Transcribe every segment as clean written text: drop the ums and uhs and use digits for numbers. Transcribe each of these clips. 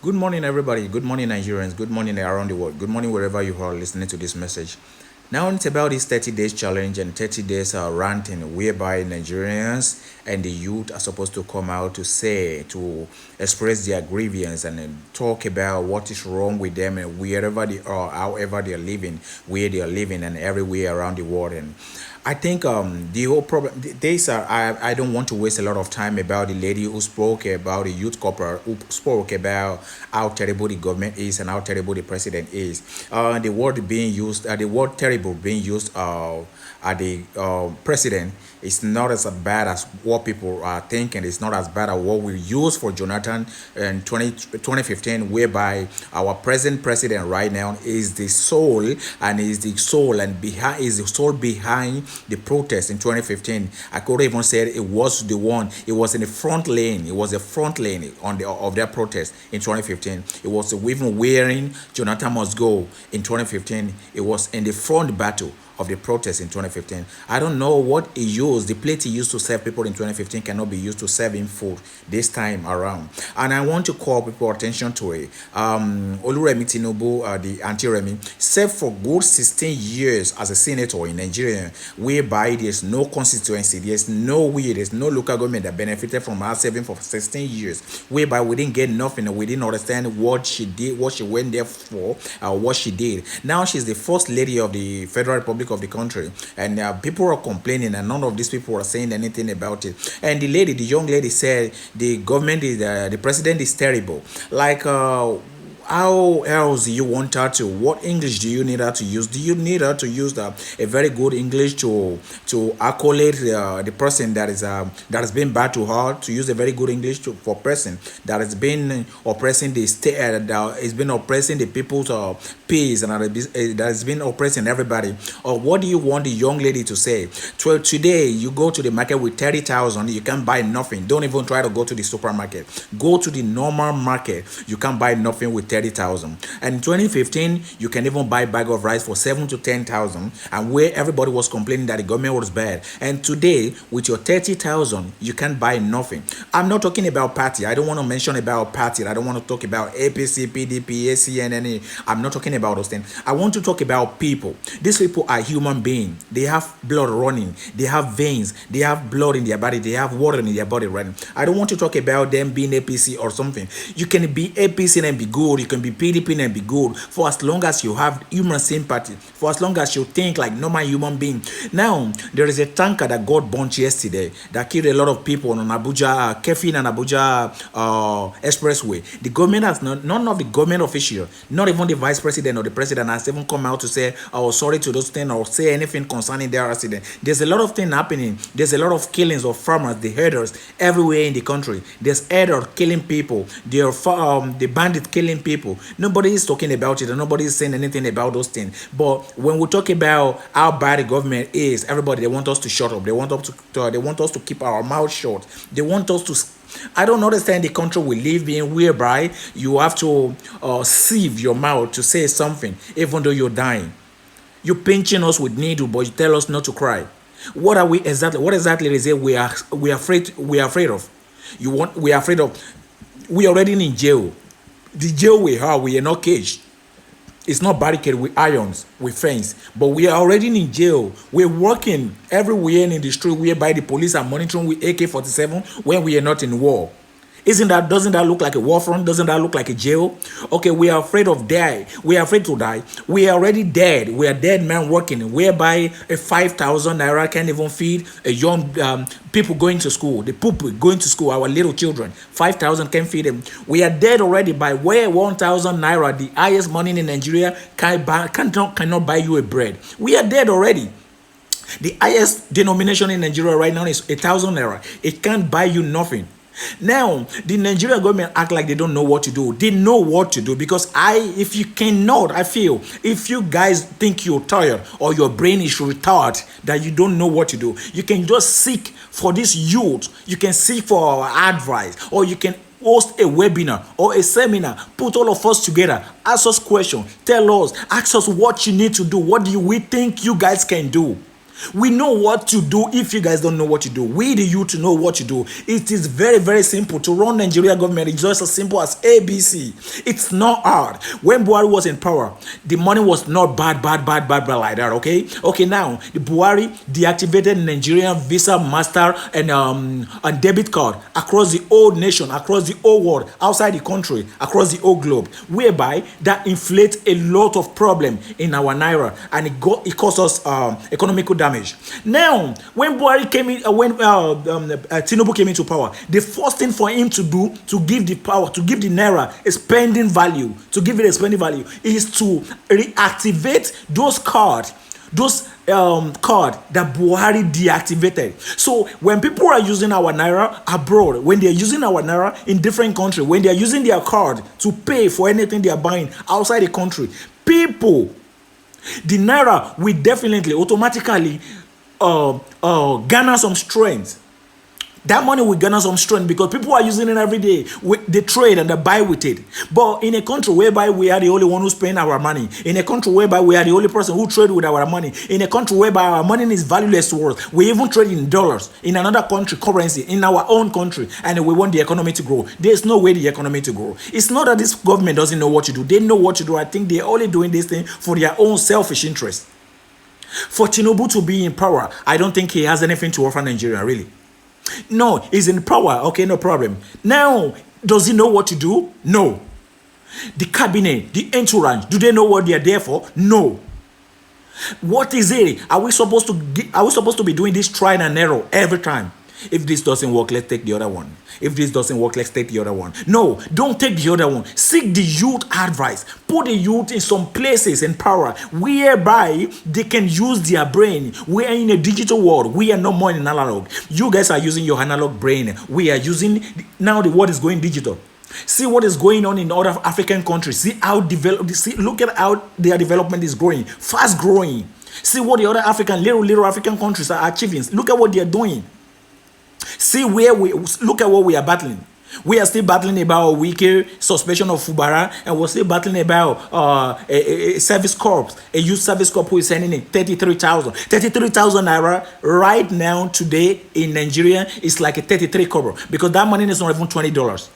Good morning, everybody. Good morning, Nigerians. Good morning around the world. Good morning, wherever you are listening to this message. Now, it's about this 30 days challenge and 30 days ranting, whereby Nigerians and the youth are supposed to come out to say, to express their grievance and talk about what is wrong with them and wherever they are, however they are living, where they are living, and everywhere around the world. And I think the whole problem this I don't want to waste a lot of time about the lady who spoke about the youth corporate who spoke about how terrible the government is and how terrible the president is. The word being used, the word terrible being used at the president is not as bad as what people are thinking. It's not as bad as what we used for Jonathan in 2015, whereby our present president right now is the soul and is the soul and behind is the soul behind the protest in 2015. I could even say it was the one. It was in the front lane. It was the front lane on the of that protest in 2015. It was even wearing Jonathan must go in 2015. It was in the front battle of the protest in 2015. I don't know what he used. The plate he used to serve people in 2015 cannot be used to serve him food this time around. And I want to call people attention to it. Oluremi Tinubu, the anti-Remi, served for good 16 years as a senator in Nigeria, whereby there's no constituency, there's no way, there's no local government that benefited from her serving for 16 years, whereby we didn't get nothing and we didn't understand what she did, what she went there for, what she did. Now she's the first lady of the Federal Republic of the country, and people are complaining and none of these people are saying anything about it. And the young lady said the government is the president is terrible. Like how else do you want her to, what English do you need her to use? Do you need her to use a very good English to accolade the person that has been bad to her, to use a very good English for person that has been oppressing the state, that has been oppressing the people's peace, and that has been oppressing everybody? Or what do you want the young lady to say? Today you go to the market with 30,000, you can buy nothing. Don't even try to go to the supermarket. Go to the normal market, you can buy nothing with 30,000. And in 2015, you can even buy a bag of rice for 7 to 10,000, and where everybody was complaining that the government was bad. And today, with your 30,000, you can buy nothing. I'm not talking about party. I don't want to mention about party. I don't want to talk about APC, PDP, ACNNA. I'm not talking about those things. I want to talk about people. These people are human beings. They have blood running. They have veins. They have blood in their body. They have water in their body running. I don't want to talk about them being APC or something. You can be APC and be good. You can be PDP and be good for as long as you have human sympathy, for as long as you think like normal human being. Now, there is a tanker that got burnt yesterday that killed a lot of people on Abuja, Kefin and Abuja expressway. The government has none of the government officials, not even the vice president or the president, has even come out to say, oh, sorry to those things or say anything concerning their accident. There's a lot of things happening. There's a lot of killings of farmers, the herders, everywhere in the country. There's herders killing people. There are the bandits killing people. Nobody is talking about it and nobody is saying anything about those things. But when we talk about how bad the government is, everybody, they want us to shut up. They want us to keep our mouth shut. They want us to. I don't understand the country we live in, whereby you have to sieve your mouth to say something even though you're dying. You're pinching us with needle, but you tell us not to cry. What are we exactly? What exactly is it we are afraid of? We are afraid of. We are already in jail. The jail we are not caged. It's not barricaded with irons, with fence, but we are already in jail. We're working everywhere in the street whereby the police are monitoring with AK-47 when we are not in war. Doesn't that look like a war front? Doesn't that look like a jail? Okay, we are afraid of die. We are afraid to die. We are already dead. We are dead men working, whereby a 5,000 naira can't even feed a young people going to school, the people going to school, our little children. 5,000 can feed them. We are dead already by where 1,000 naira, the highest money in Nigeria, cannot buy you a bread. We are dead already. The highest denomination in Nigeria right now is 1,000 naira. It can't buy you nothing. Now, the Nigerian government act like they don't know what to do. They know what to do, because if you cannot, I feel, if you guys think you're tired or your brain is retarded, that you don't know what to do, you can just seek for this youth. You can seek for our advice, or you can host a webinar or a seminar, put all of us together, ask us questions, tell us, ask us what you need to do, what do we think you guys can do. We know what to do. If you guys don't know what to do, we the youth know what to do. It is very, very simple to run Nigeria government. It's just as simple as ABC. It's not hard. When Buhari was in power, the money was not bad like that. Okay. Now the Buhari deactivated Nigerian Visa, Master, and debit card across the whole nation, across the whole world, outside the country, across the whole globe, whereby that inflates a lot of problem in our naira, and it caused us economical damage. Now, when Buhari came in, when Tinubu came into power, the first thing for him to do to give the power, to give the naira a spending value, is to reactivate those cards. Card that Buhari deactivated. So when people are using our naira abroad, when they're using our naira in different countries, when they're using their card to pay for anything they're buying outside the country, the naira will definitely automatically garner some strength. That money will garner some strength because people are using it every day. They trade and they buy with it. But in a country whereby we are the only one who spend our money, in a country whereby we are the only person who trade with our money, in a country whereby our money is valueless to us, we even trade in dollars, in another country currency, in our own country, and we want the economy to grow. There's no way the economy to grow. It's not that this government doesn't know what to do. They know what to do. I think they're only doing this thing for their own selfish interest. For Tinubu to be in power, I don't think he has anything to offer Nigeria, really. No, he's in power. Okay, no problem. Now, does he know what to do? No. The cabinet, the entourage, do they know what they are there for? No. What is it? Are we supposed to be doing this trial and error every time? If this doesn't work, let's take the other one. If this doesn't work, let's take the other one. No, don't take the other one. Seek the youth advice. Put the youth in some places in power whereby they can use their brain. We are in a digital world. We are no more in analog. You guys are using your analog brain. We are using, now the world is going digital. See what is going on in other African countries. See how developed, look at how their development is growing, fast growing. See what the other little African countries are achieving. Look at what they are doing. See where look at what we are battling. We are still battling about weaker suspension of Fubara, and we're still battling about a service corps, a youth service corps who is sending in 33,000 naira right now today in Nigeria is like a 33 kobo because that money is not even $20.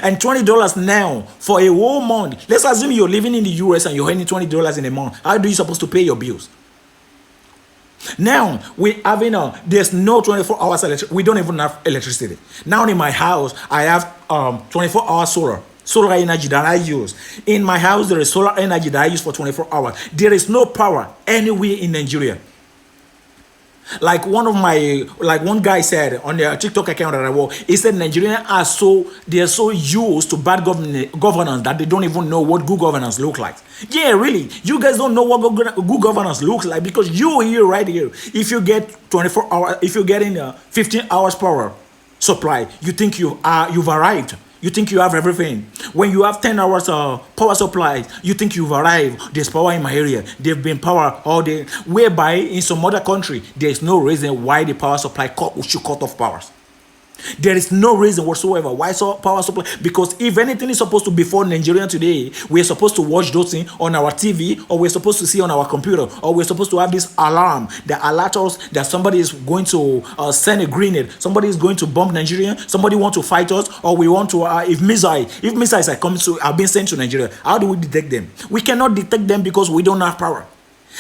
And $20 now for a whole month. Let's assume you're living in the US and you're earning $20 in a month. How do you supposed to pay your bills? Now we having there's no 24 hours electricity. We don't even have electricity. Now in my house, I have 24-hour solar energy that I use. In my house, there is solar energy that I use for 24 hours. There is no power anywhere in Nigeria. Like one guy said on their TikTok account that I watch, he said Nigerians are so used to bad governance that they don't even know what good governance look like. Yeah, really, you guys don't know what good governance looks like because you here right here. If you get 24 hours, if you're getting 15 hours power supply, you think you've arrived. You think you have everything. When you have 10 hours power supply, you think you've arrived. There's power in my area. There've been power all day. Whereby in some other country, there's no reason why the power supply should cut off powers. There is no reason whatsoever why power supply. Because if anything is supposed to be for Nigeria today, we're supposed to watch those things on our TV, or we're supposed to see on our computer, or we're supposed to have this alarm that alerts us that somebody is going to send a grenade, somebody is going to bomb Nigeria, somebody want to fight us, or we want to if missiles are being sent to Nigeria. How do we detect them? We cannot detect them because we don't have power.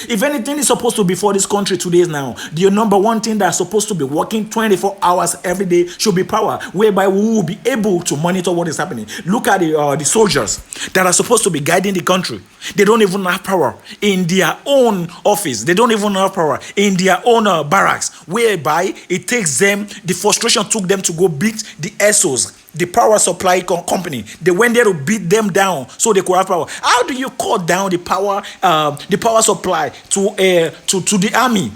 If anything is supposed to be for this country today now, the number one thing that's supposed to be working 24 hours every day should be power, whereby we will be able to monitor what is happening. Look at the soldiers that are supposed to be guiding the country. They don't even have power in their own office. They don't even have power in their own barracks, whereby it takes them, the frustration took them to go beat the ESOs, the power supply company. They went there to beat them down so they could have power. How do you cut down the power supply to the army,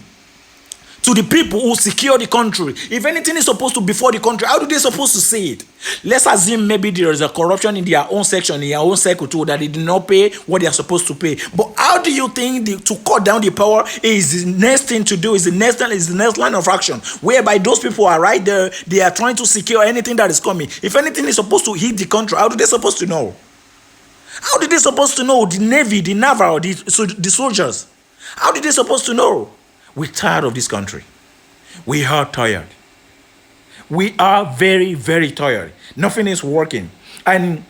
to the people who secure the country? If anything is supposed to be for the country, how do they supposed to see it? Let's assume maybe there is a corruption in their own section, in their own circle too, that they did not pay what they are supposed to pay. But how do you think to cut down the power is the next thing to do? Is the next line of action, whereby those people are right there, they are trying to secure anything that is coming. If anything is supposed to hit the country, how do they supposed to know? How did they supposed to know? The Navy, the naval, the soldiers. How did they supposed to know? We're tired of this country. We are tired. We are very, very tired. Nothing is working. And